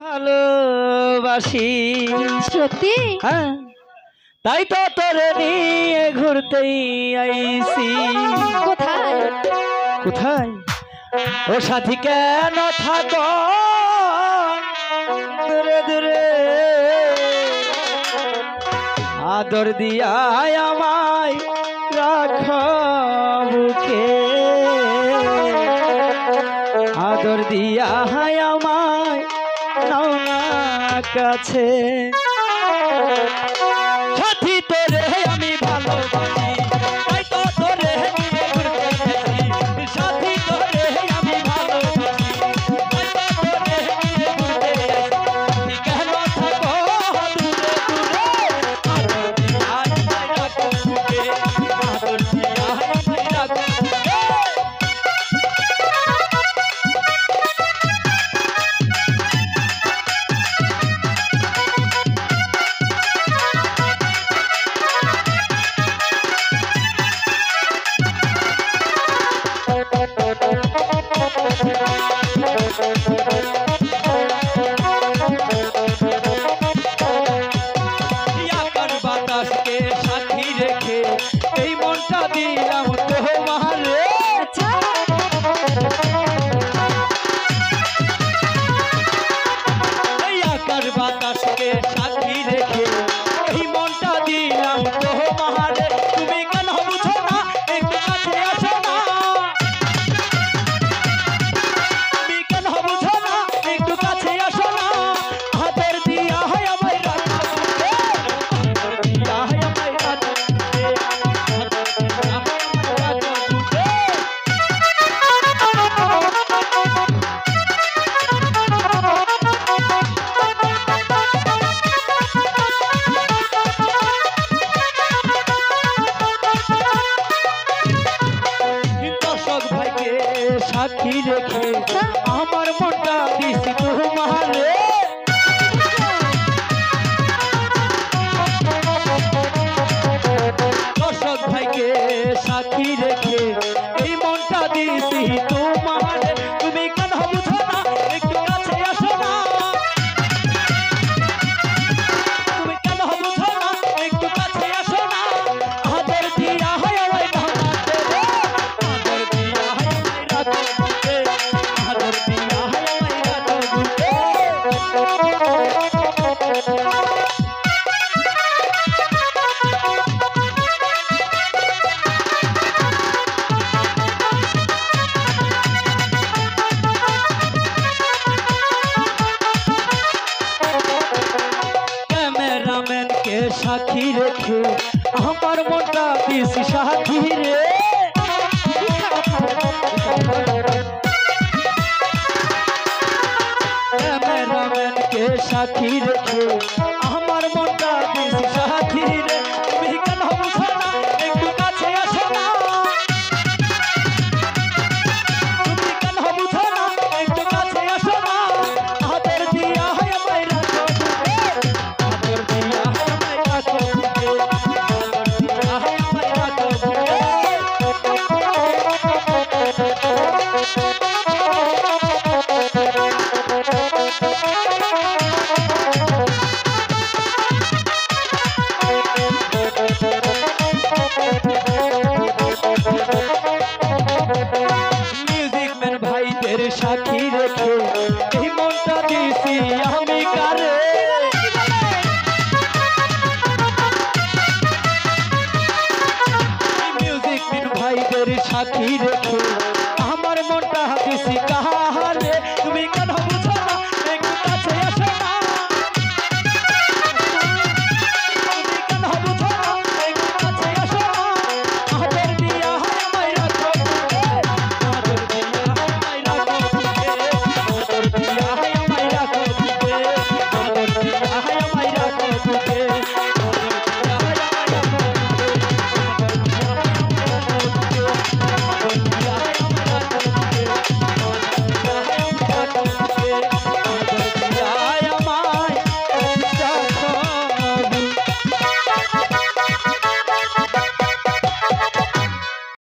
ভালোবাসি সত্যি? হ্যাঁ, তাই তো তোরে নিয়ে ঘুরতেই আইছি। কোথায়? কোথায়? ও সাথী কেন থাকো দূরে দূরে, আদর দিয়া আমায় রাখো বুকে, আদর দিয়া আমায় নাও না কাছে। সাথী তোরে আমি ভালোবাসি, তাই তো তোরে নিয়ে ঘুরতে গেছি। সাথী তোরে আমি ভালোবাসি, তাই তো তোরে নিয়ে ঘুরতে গেছি। সাথী কেন থাকো দূরে দূরে, আদর দিয়া আমায় রাখো বুকে, আদর দিয়া আমায় রাখো বুকে। আকাশ বাতাসকে সাথী রেখে এই মনটা দিলাম তোমারে। এই আকাশ বাতাসকে সাথী রেখে এই মনটা দিলাম তোমারে। তুমি কেন বুঝো না, একটু কাছে আসো না। তুমি কেন বুঝো না, একটু কাছে আসো না। হাতের দিয়া হয় আমায় রাখো বুকে, হাতের দিয়া হয় আমায় রাখো বুকে, হাতের দিয়া হয় আমায় রাখো বুকে। দর্শক ভাইকে সাক্ষী রেখে আমার মনটা দিছি তোমারে। দর্শক ভাইকে সাক্ষী রেখে এই মনটা দিছি তোমারে। তুমি কেন বুঝো না, একটু কাছে আসো না। তুমি কেন বুঝো না, একটু কাছে আসো না। আদর দিয়া হয় আমায় ভাঙাতে রে, আদর দিয়া হয় আমায় রাখো বুকে, আদর দিয়া হয় আমায় রাখো বুকে। ক্যামেরাম্যানকে সাক্ষী রেখে আমার মনটা দিছি সাথী রে। ক্যামেরাম্যানকে সাক্ষী রেখে আমার মনটা দিছি সাথী রে। তুমি কেন বুঝো না, একটু কাছে আসো না। তুমি কেন বুঝো না, একটু কাছে আসো না। হাতের দিয়া হয় আমায় রাখো বুকে, আদর দিয়া হয় আমায় রাখো বুকে, আদর দিয়া হয় আমায় রাখো বুকে। মিউজিক ম্যান ভাইদের সাথী রেখে এই মনটা দিছি আমি কারে। মিউজিক ম্যান ভাইদের সাথী রেখে